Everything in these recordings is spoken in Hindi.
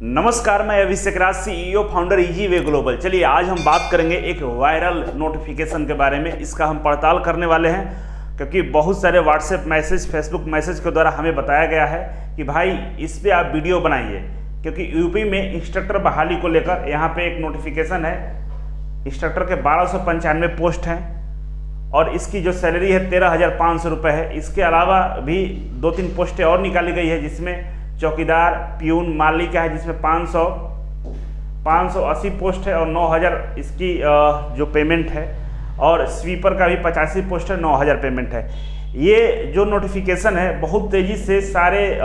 नमस्कार, मैं Abhishek Raj, CEO founder Easy Way Global. चलिए आज हम बात करेंगे एक वायरल नोटिफिकेशन के बारे में। इसका हम पड़ताल करने वाले हैं क्योंकि बहुत सारे व्हाट्सएप मैसेज, फेसबुक मैसेज के द्वारा हमें बताया गया है कि भाई इस पे आप वीडियो बनाइए, क्योंकि यूपी में इंस्ट्रक्टर बहाली को लेकर यहाँ पे एक नोटिफिकेशन है। इंस्ट्रक्टर के 1295 पोस्ट हैं और इसकी जो सैलरी है 13,500 रुपये है। इसके अलावा भी 2-3 पोस्टें और निकाली गई है, जिसमें चौकीदार, प्यून, माली का है जिसमें 580 पोस्ट है और 9,000 इसकी जो पेमेंट है, और स्वीपर का भी 85 पोस्ट है, 9,000 पेमेंट है। ये जो नोटिफिकेशन है बहुत तेज़ी से सारे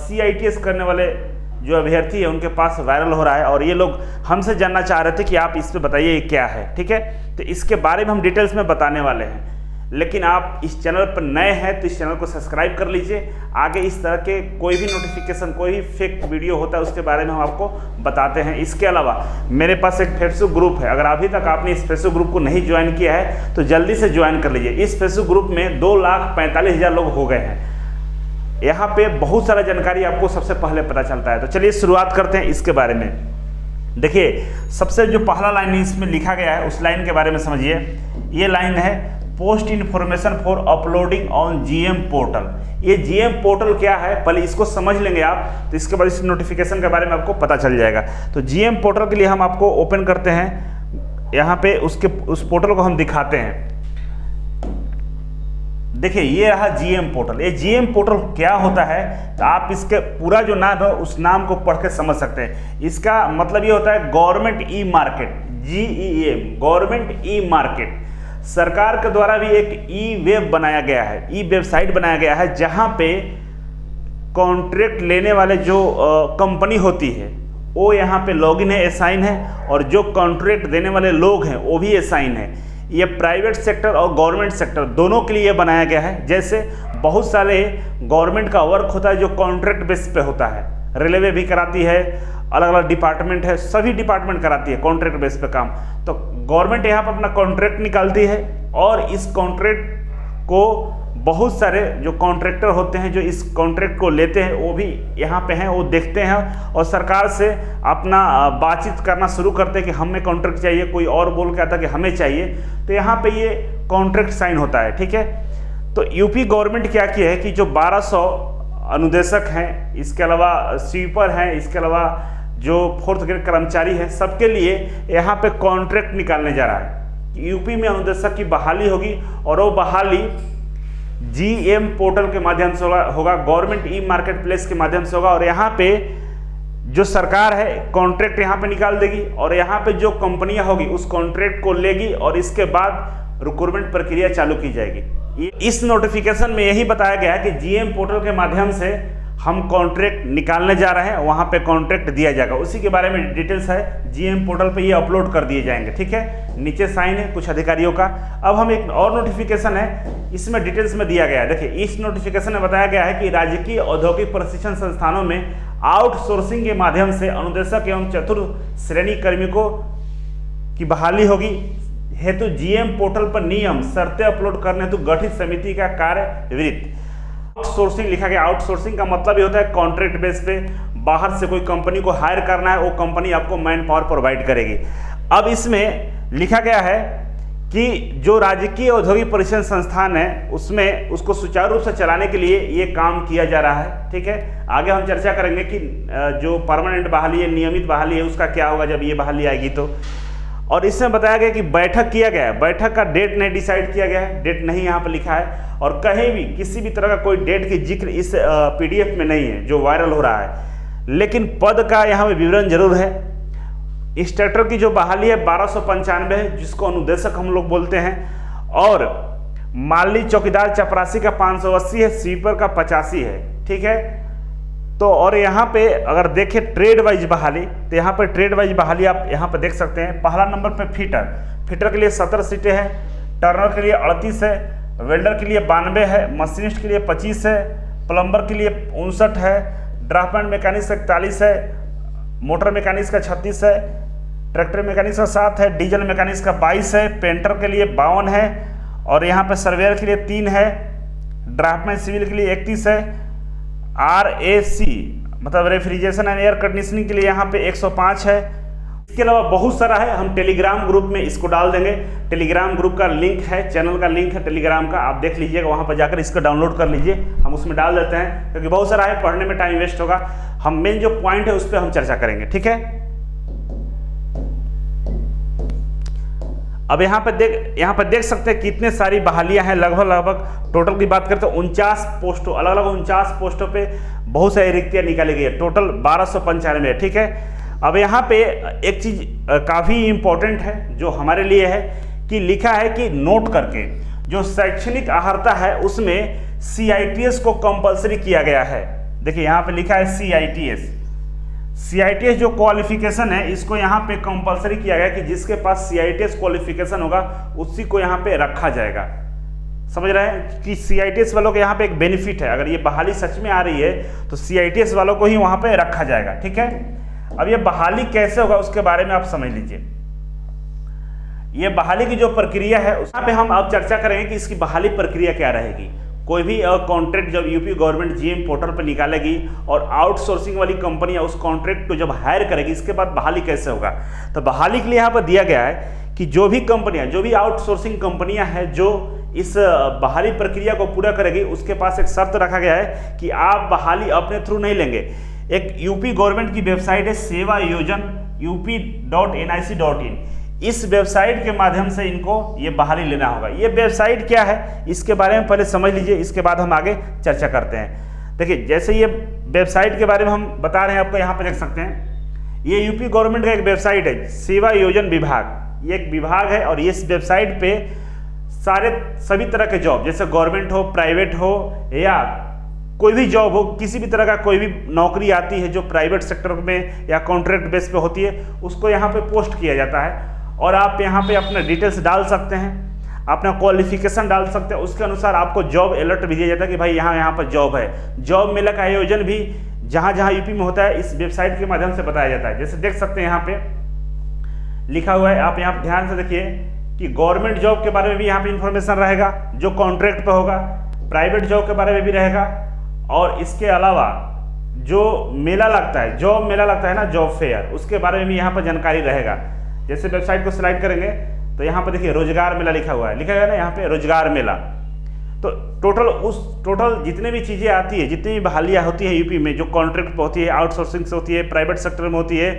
CITS करने वाले जो अभ्यर्थी है उनके पास वायरल हो रहा है, और ये लोग हमसे जानना चाह रहे थे कि आप इस पे बताइए ये क्या है। ठीक है, तो इसके बारे में हम डिटेल्स में बताने वाले हैं। लेकिन आप इस चैनल पर नए हैं तो इस चैनल को सब्सक्राइब कर लीजिए। आगे इस तरह के कोई भी नोटिफिकेशन, कोई भी फेक वीडियो होता है उसके बारे में हम आपको बताते हैं। इसके अलावा मेरे पास एक फेसबुक ग्रुप है। अगर अभी तक आपने इस फेसबुक ग्रुप को नहीं ज्वाइन किया है तो जल्दी से ज्वाइन कर लीजिए। इस फेसबुक ग्रुप में 2,45,000 लोग हो गए हैं। यहाँ पे बहुत सारा जानकारी आपको सबसे पहले पता चलता है। तो चलिए शुरुआत करते हैं इसके बारे में। देखिए, सबसे जो पहला लाइन इसमें लिखा गया है उस लाइन के बारे में समझिए। ये लाइन है post information for uploading on GM portal. ये GM पोर्टल क्या है, पहले इसको समझ लेंगे आप, तो इसके बाद इस नोटिफिकेशन के बारे में आपको पता चल जाएगा। तो GM पोर्टल के लिए हम आपको ओपन करते हैं। यहाँ पे उस पोर्टल को हम दिखाते हैं। देखिए, ये रहा GM पोर्टल। ये GM पोर्टल क्या होता है, तो आप इसके पूरा जो नाम है उस नाम को पढ़ के समझ सकते हैं। इसका मतलब ये होता है government e market, GEM, government e market. सरकार के द्वारा भी एक ई-वेब बनाया गया है, ई-वेबसाइट बनाया गया है, जहां पे कॉन्ट्रैक्ट लेने वाले जो कंपनी होती है वो यहाँ पे लॉगिन है, असाइन है, और जो कॉन्ट्रैक्ट देने वाले लोग हैं वो भी असाइन है। ये प्राइवेट सेक्टर और गवर्नमेंट सेक्टर दोनों के लिए बनाया गया है। जैसे बहुत सारे गवर्नमेंट का वर्क होता है जो कॉन्ट्रैक्ट बेस पे होता है, रेलवे भी कराती है, अलग अलग डिपार्टमेंट है, सभी डिपार्टमेंट कराती है कॉन्ट्रैक्ट बेस पे काम। तो गवर्नमेंट यहाँ पर अपना कॉन्ट्रैक्ट निकालती है, और इस कॉन्ट्रैक्ट को बहुत सारे जो कॉन्ट्रैक्टर होते हैं जो इस कॉन्ट्रैक्ट को लेते हैं वो भी यहाँ पे हैं, वो देखते हैं और सरकार से अपना बातचीत करना शुरू करते हैं कि हमें कॉन्ट्रैक्ट चाहिए। कोई और बोल के आता कि हमें चाहिए, तो यहाँ पे ये कॉन्ट्रैक्ट साइन होता है। ठीक है, तो यूपी गवर्नमेंट क्या किया है कि जो 1200 अनुदेशक हैं, इसके अलावा स्वीपर हैं, इसके अलावा जो 4th ग्रेड कर्मचारी हैं, सबके लिए यहाँ पे कॉन्ट्रैक्ट निकालने जा रहा है। यूपी में अनुदेशक की बहाली होगी और वो बहाली GM पोर्टल के माध्यम से होगा, गवर्नमेंट ई मार्केट प्लेस के माध्यम से होगा, और यहाँ पे जो सरकार है कॉन्ट्रैक्ट यहाँ पे निकाल देगी, और यहाँ पे जो कंपनियां होगी उस कॉन्ट्रैक्ट को लेगी, और इसके बाद रिक्रूटमेंट प्रक्रिया चालू की जाएगी। इस नोटिफिकेशन में यही बताया गया है कि GM पोर्टल के माध्यम से हम कॉन्ट्रैक्ट निकालने जा रहे हैं, वहाँ पे कॉन्ट्रैक्ट दिया जाएगा। उसी के बारे में डिटेल्स है, GM पोर्टल पे ये अपलोड कर दिए जाएंगे। ठीक है, नीचे साइन है कुछ अधिकारियों का। अब हम एक और नोटिफिकेशन है, इसमें डिटेल्स में दिया गया है। देखिए, इस नोटिफिकेशन में बताया गया है कि राजकीय औद्योगिक प्रशिक्षण संस्थानों में आउटसोर्सिंग के माध्यम से अनुदेशक एवं चतुर्थ श्रेणी कार्मिकों की बहाली होगी हेतु GM पोर्टल पर नियम शर्तें अपलोड करने हेतु गठित समिति का कार्यवृत्त। आउटसोर्सिंग लिखा गया। आउटसोर्सिंग का मतलब ये होता है कॉन्ट्रैक्ट बेस पे बाहर से कोई कंपनी को हायर करना है, वो कंपनी आपको मैन पावर प्रोवाइड करेगी। अब इसमें लिखा गया है कि जो राजकीय औद्योगिक प्रशिक्षण संस्थान है उसमें उसको सुचारू रूप से चलाने के लिए ये काम किया जा रहा है। ठीक है, आगे हम चर्चा करेंगे कि जो परमानेंट बहाली है, नियमित बहाली है, उसका क्या होगा जब ये बहाली आएगी तो। और इसमें बताया गया कि बैठक किया गया है, बैठक का डेट नहीं डिसाइड किया गया है, डेट नहीं यहाँ पर लिखा है, और कहीं भी किसी भी तरह का कोई डेट की जिक्र इस PDF में नहीं है जो वायरल हो रहा है। लेकिन पद का यहाँ पे विवरण जरूर है। इंस्ट्रक्टर की जो बहाली है 1295 है, जिसको अनुदेशक हम लोग बोलते हैं, और माली चौकीदार चपरासी का 580 है, स्वीपर का 85 है। ठीक है, तो और यहाँ पे अगर देखें ट्रेड वाइज बहाली, तो यहाँ पे ट्रेड वाइज बहाली आप यहाँ पे देख सकते हैं। पहला नंबर पे फिटर के लिए 17 सीटें हैं, टर्नर के लिए 38 है, वेल्डर के लिए 92 है, मशीनिस्ट के लिए 25 है, प्लम्बर के लिए 59 है, ड्राफ्टमैन मैकेनिक्स 41 है, मोटर मैकेनिक्स का 36 है, ट्रैक्टर मैकेनिक्स का 7 है, डीजल मैकेनिक्स का 22 है, पेंटर के लिए 52 है, और यहाँ पे सर्वेयर के लिए 3 है, ड्राफ्टमैन सिविल के लिए 31 है, RAC मतलब रेफ्रिजरेशन एंड एयर कंडीशनिंग के लिए यहाँ पे 105 है। इसके अलावा बहुत सारा है, हम टेलीग्राम ग्रुप में इसको डाल देंगे। टेलीग्राम ग्रुप का लिंक है, चैनल का लिंक है टेलीग्राम का, आप देख लीजिएगा, वहाँ पर जाकर इसको डाउनलोड कर लीजिए। हम उसमें डाल देते हैं क्योंकि बहुत सारा है, पढ़ने में टाइम वेस्ट होगा। हम मेन जो पॉइंट है उस पर हम चर्चा करेंगे, ठीक है। अब यहाँ पर देख सकते हैं कितने सारी बहालियां हैं। लगभग टोटल की बात करते हैं 49 पोस्टों, अलग अलग 49 पोस्टों पे बहुत सारी रिक्तियां निकाली गई है। टोटल 1295 है, ठीक है। अब यहाँ पे एक चीज काफी इंपॉर्टेंट है जो हमारे लिए है कि लिखा है कि नोट करके जो शैक्षणिक अर्हता है उसमें CITS को कंपलसरी किया गया है। देखिए यहाँ पे लिखा है CITS जो क्वालिफिकेशन है इसको यहाँ पे कंपलसरी किया गया कि जिसके पास CITS क्वालिफिकेशन होगा उसी को यहाँ पे रखा जाएगा। समझ रहे हैं कि CITS वालों को यहाँ पे एक बेनिफिट है, अगर ये बहाली सच में आ रही है तो CITS वालों को ही वहाँ पे रखा जाएगा, ठीक है। अब ये बहाली कैसे होगा उसके बारे में आप समझ लीजिए। ये बहाली की जो प्रक्रिया है उसमें पे हम अब चर्चा करेंगे कि इसकी बहाली प्रक्रिया क्या रहेगी। कोई भी कॉन्ट्रैक्ट जब यूपी गवर्नमेंट GM पोर्टल पर निकालेगी और आउटसोर्सिंग वाली कंपनियां उस कॉन्ट्रैक्ट को जब हायर करेगी, इसके बाद बहाली कैसे होगा। तो बहाली के लिए यहाँ पर दिया गया है कि जो भी कंपनियां, जो भी आउटसोर्सिंग कंपनियां हैं जो इस बहाली प्रक्रिया को पूरा करेगी, उसके पास एक शर्त रखा गया है कि आप बहाली अपने थ्रू नहीं लेंगे। एक यूपी गवर्नमेंट की वेबसाइट है सेवा योजन up.nic.in, इस वेबसाइट के माध्यम से इनको ये बहाली लेना होगा। ये वेबसाइट क्या है इसके बारे में पहले समझ लीजिए, इसके बाद हम आगे चर्चा करते हैं। देखिए जैसे ये वेबसाइट के बारे में हम बता रहे हैं आपको, यहाँ पे देख सकते हैं ये यूपी गवर्नमेंट का एक वेबसाइट है, सेवा योजन विभाग, ये एक विभाग है। और इस वेबसाइट पे सभी तरह के जॉब, जैसे गवर्नमेंट हो, प्राइवेट हो या कोई भी जॉब हो, किसी भी तरह का कोई भी नौकरी आती है जो प्राइवेट सेक्टर में या कॉन्ट्रैक्ट बेस पे होती है, उसको यहाँ पे पोस्ट किया जाता है। और आप यहाँ पे अपने डिटेल्स डाल सकते हैं, अपना क्वालिफिकेशन डाल सकते हैं, उसके अनुसार आपको जॉब अलर्ट भी दिया जाता है कि भाई यहाँ पर जॉब है। जॉब मेला का आयोजन भी जहाँ जहाँ यूपी में होता है इस वेबसाइट के माध्यम से बताया जाता है। जैसे देख सकते हैं यहाँ पे लिखा हुआ है, आप यहाँ पे ध्यान से देखिए कि गवर्नमेंट जॉब के बारे में भी यहाँ पे इंफॉर्मेशन रहेगा जो कॉन्ट्रैक्ट पे होगा, प्राइवेट जॉब के बारे में भी रहेगा, और इसके अलावा जो मेला लगता है, जॉब मेला लगता है ना, जॉब फेयर, उसके बारे में भी यहाँ पर जानकारी रहेगा। जैसे वेबसाइट को स्लाइड करेंगे तो यहाँ पर देखिए रोजगार मेला लिखा हुआ है, लिखा है ना यहाँ पे रोजगार मेला। तो टोटल जितने भी चीज़ें आती है, जितनी भी बहालियाँ होती है यूपी में, जो कॉन्ट्रैक्ट पे होती है, आउटसोर्सिंग से होती है, प्राइवेट सेक्टर में होती है,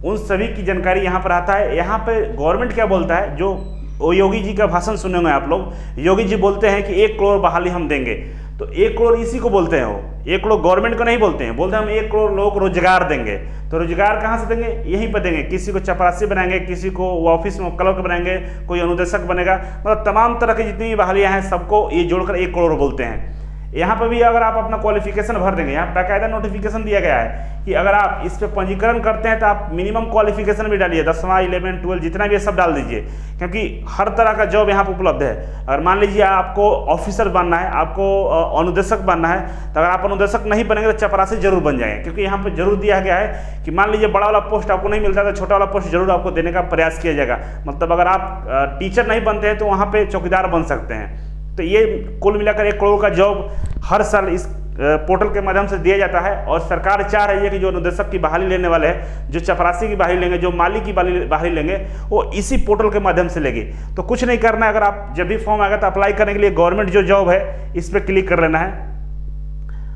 उन सभी की जानकारी यहाँ पर आता है। यहाँ पे गवर्नमेंट क्या बोलता है, जो योगी जी का भाषण सुने होंगे आप लोग, योगी जी बोलते हैं कि 1 करोड़ बहाली हम देंगे। तो 1 करोड़ इसी को बोलते हैं, वो 1 करोड़ गवर्नमेंट को नहीं बोलते हैं, बोलते हैं हम 1 करोड़ लोगों को रोजगार देंगे। तो रोजगार कहाँ से देंगे, यहीं पर देंगे। किसी को चपरासी बनाएंगे, किसी को ऑफिस में क्लर्क बनाएंगे, कोई अनुदेशक बनेगा, मतलब तमाम तरह की जितनी भी बहालियाँ हैं सबको ये जोड़कर 1 करोड़ बोलते हैं। यहाँ पर भी अगर आप अपना क्वालिफिकेशन भर देंगे, यहाँ बाकायदा नोटिफिकेशन दिया गया है कि अगर आप इस पे पंजीकरण करते हैं तो आप मिनिमम क्वालिफिकेशन भी डालिए, 10वां 11 12 जितना भी है सब डाल दीजिए, क्योंकि हर तरह का जॉब यहाँ पर उपलब्ध है। अगर मान लीजिए आपको ऑफिसर बनना है, आपको अनुदेशक बनना है, तो अगर आप अनुदेशक नहीं बनेंगे तो चपरासी जरूर बन जाएंगे, क्योंकि यहाँ पर जरूर दिया गया है कि मान लीजिए बड़ा वाला पोस्ट आपको नहीं मिलता तो छोटा वाला पोस्ट जरूर आपको देने का प्रयास किया जाएगा। मतलब अगर आप टीचर नहीं बनते हैं तो वहाँ पर चौकीदार बन सकते हैं। तो ये कुल मिलाकर 1 करोड़ का जॉब हर साल इस पोर्टल के माध्यम से दिया जाता है। और सरकार चाह रही है कि जो अनुदेशक की बहाली लेने वाले हैं, जो चपरासी की बहाली लेंगे, जो माली की बहाली लेंगे, वो इसी पोर्टल के माध्यम से लेंगे। तो कुछ नहीं करना है, अगर आप जब भी फॉर्म आएगा तो अप्लाई करने के लिए गवर्नमेंट जो जॉब है इस पर क्लिक कर लेना है।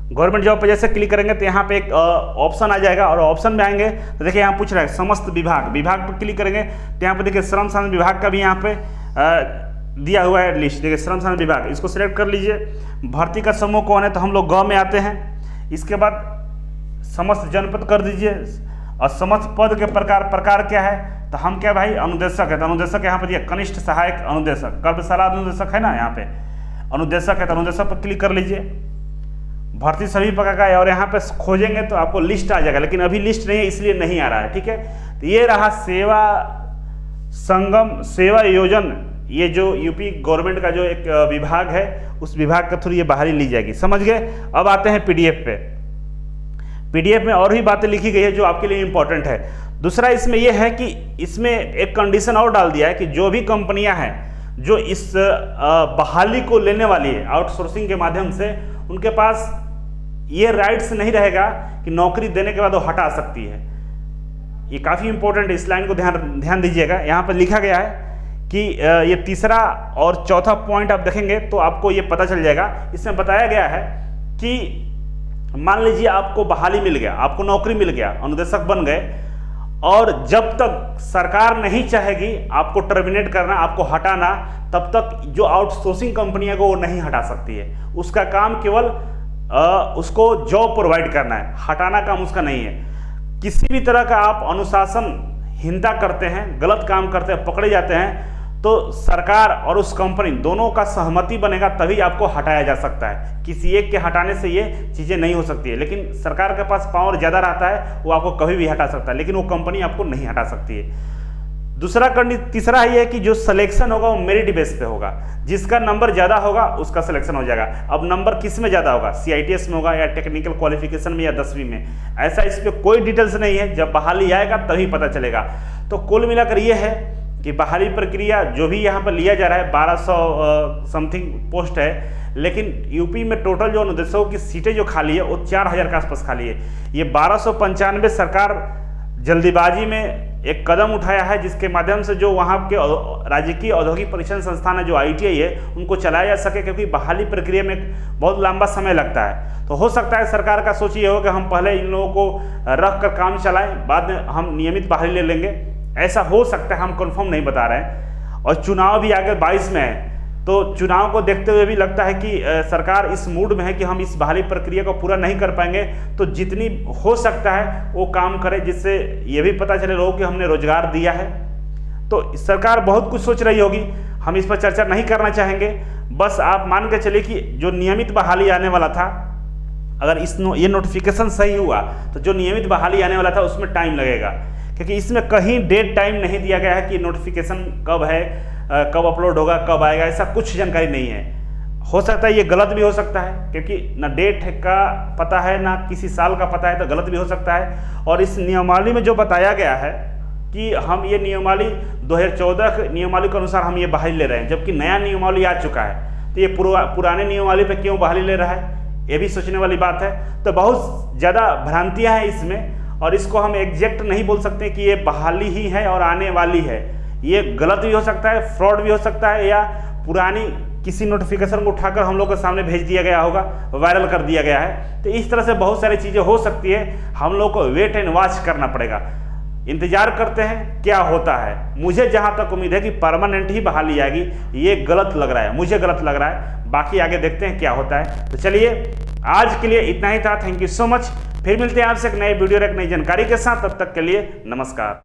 गवर्नमेंट जॉब पर जैसे क्लिक करेंगे तो यहाँ पे एक ऑप्शन आ जाएगा, और ऑप्शन में आएंगे तो देखिए यहाँ पूछ रहा है समस्त विभाग पर क्लिक करेंगे तो यहाँ पे देखिए श्रम संसाधन विभाग का भी यहाँ पे दिया हुआ है लिस्ट। देखिए श्रम संसाधन विभाग, इसको सिलेक्ट कर लीजिए। भर्ती का समूह कौन है, तो हम लोग गाँव में आते हैं। इसके बाद समस्त जनपद कर दीजिए, और समस्त पद के प्रकार क्या है, तो हम क्या भाई अनुदेशक है, तो अनुदेशक यहाँ पर दिया कनिष्ठ सहायक अनुदेशक, कर्मशाला अनुदेशक है ना, यहाँ पे अनुदेशक है तो अनुदेशक पर क्लिक कर लीजिए। भर्ती सभी प्रकार का है, और यहाँ पे खोजेंगे तो आपको लिस्ट आ जाएगा, लेकिन अभी लिस्ट नहीं है इसलिए नहीं आ रहा है, ठीक है। तो ये रहा सेवा संगम सेवा योजन, ये जो यूपी गवर्नमेंट का जो एक विभाग है उस विभाग के थ्रू ये बहाली ली जाएगी, समझ गए। अब आते हैं पीडीएफ पे। पीडीएफ में और भी बातें लिखी गई है जो आपके लिए इंपॉर्टेंट है। दूसरा इसमें यह है कि इसमें एक कंडीशन और डाल दिया है कि जो भी कंपनियां हैं जो इस बहाली को लेने वाली है आउटसोर्सिंग के माध्यम से, उनके पास ये राइट्स नहीं रहेगा कि नौकरी देने के बाद वो हटा सकती है। ये काफ़ी इंपॉर्टेंट है, इस लाइन को ध्यान दीजिएगा। यहाँ पर लिखा गया है कि ये तीसरा और चौथा पॉइंट आप देखेंगे तो आपको ये पता चल जाएगा। इसमें बताया गया है कि मान लीजिए आपको बहाली मिल गया, आपको नौकरी मिल गया, अनुदेशक बन गए, और जब तक सरकार नहीं चाहेगी आपको टर्मिनेट करना, आपको हटाना, तब तक जो आउटसोर्सिंग कंपनियां को वो नहीं हटा सकती है। उसका काम केवल उसको जॉब प्रोवाइड करना है, हटाना काम उसका नहीं है। किसी भी तरह का आप अनुशासनहीनता करते हैं, गलत काम करते हैं, पकड़े जाते हैं, तो सरकार और उस कंपनी दोनों का सहमति बनेगा तभी आपको हटाया जा सकता है। किसी एक के हटाने से ये चीज़ें नहीं हो सकती है। लेकिन सरकार के पास पावर ज़्यादा रहता है, वो आपको कभी भी हटा सकता है, लेकिन वो कंपनी आपको नहीं हटा सकती है। तीसरा ये है कि जो सिलेक्शन होगा वो मेरिट बेस पे होगा, जिसका नंबर ज़्यादा होगा उसका सिलेक्शन हो जाएगा। अब नंबर किस में ज़्यादा होगा, CITS में होगा या टेक्निकल क्वालिफिकेशन में या 10वीं में, ऐसा इस पर कोई डिटेल्स नहीं है। जब बहाली आएगा तभी पता चलेगा। तो कुल मिलाकर ये है कि बहाली प्रक्रिया जो भी यहाँ पर लिया जा रहा है 1200 समथिंग पोस्ट है, लेकिन यूपी में टोटल जो अनुदेशकों की सीटें जो खाली है वो 4000 के आसपास खाली है। ये 1295 सरकार जल्दीबाजी में एक कदम उठाया है, जिसके माध्यम से जो वहाँ के राजकीय औद्योगिक परीक्षण संस्थान है, जो ITI है, उनको चलाया जा सके, क्योंकि बहाली प्रक्रिया में बहुत लंबा समय लगता है। तो हो सकता है सरकार का सोच ये हो कि हम पहले इन लोगों को रख कर काम चलाएं, बाद में हम नियमित बहाली ले लेंगे। ऐसा हो सकता है, हम कंफर्म नहीं बता रहे हैं। और चुनाव भी आगे 22 में है, तो चुनाव को देखते हुए भी लगता है कि सरकार इस मूड में है कि हम इस बहाली प्रक्रिया को पूरा नहीं कर पाएंगे, तो जितनी हो सकता है वो काम करे, जिससे ये भी पता चले लोगों कि हमने रोजगार दिया है। तो सरकार बहुत कुछ सोच रही होगी, हम इस पर चर्चा नहीं करना चाहेंगे। बस आप मान के चलिए कि जो नियमित बहाली आने वाला था, अगर ये नोटिफिकेशन सही हुआ तो जो नियमित बहाली आने वाला था उसमें टाइम लगेगा, क्योंकि इसमें कहीं डेट टाइम नहीं दिया गया है कि नोटिफिकेशन कब है, कब अपलोड होगा, कब आएगा, ऐसा कुछ जानकारी नहीं है। हो सकता है ये गलत भी हो सकता है, क्योंकि ना डेट का पता है ना किसी साल का पता है, तो गलत भी हो सकता है। और इस नियमावली में जो बताया गया है कि हम ये नियमावली 2014 नियमावली के अनुसार हम ये बहाली ले रहे हैं, जबकि नया नियमावली आ चुका है, तो ये पुराने नियमावली पे क्यों बहाली ले रहा है, ये भी सोचने वाली बात है। तो बहुत ज़्यादा भ्रांतियाँ हैं इसमें, और इसको हम एग्जैक्ट नहीं बोल सकते कि ये बहाली ही है और आने वाली है। ये गलत भी हो सकता है, फ्रॉड भी हो सकता है, या पुरानी किसी नोटिफिकेशन को उठाकर हम लोग के सामने भेज दिया गया होगा, वायरल कर दिया गया है। तो इस तरह से बहुत सारी चीज़ें हो सकती है, हम लोग को वेट एंड वॉच करना पड़ेगा। इंतजार करते हैं क्या होता है। मुझे जहाँ तक उम्मीद है कि परमानेंट ही बहाली आएगी, ये गलत लग रहा है, मुझे गलत लग रहा है। बाकी आगे देखते हैं क्या होता है। तो चलिए आज के लिए इतना ही था। Thank you so much. फिर मिलते हैं आपसे एक नए वीडियो और एक नई जानकारी के साथ। तब तक के लिए नमस्कार।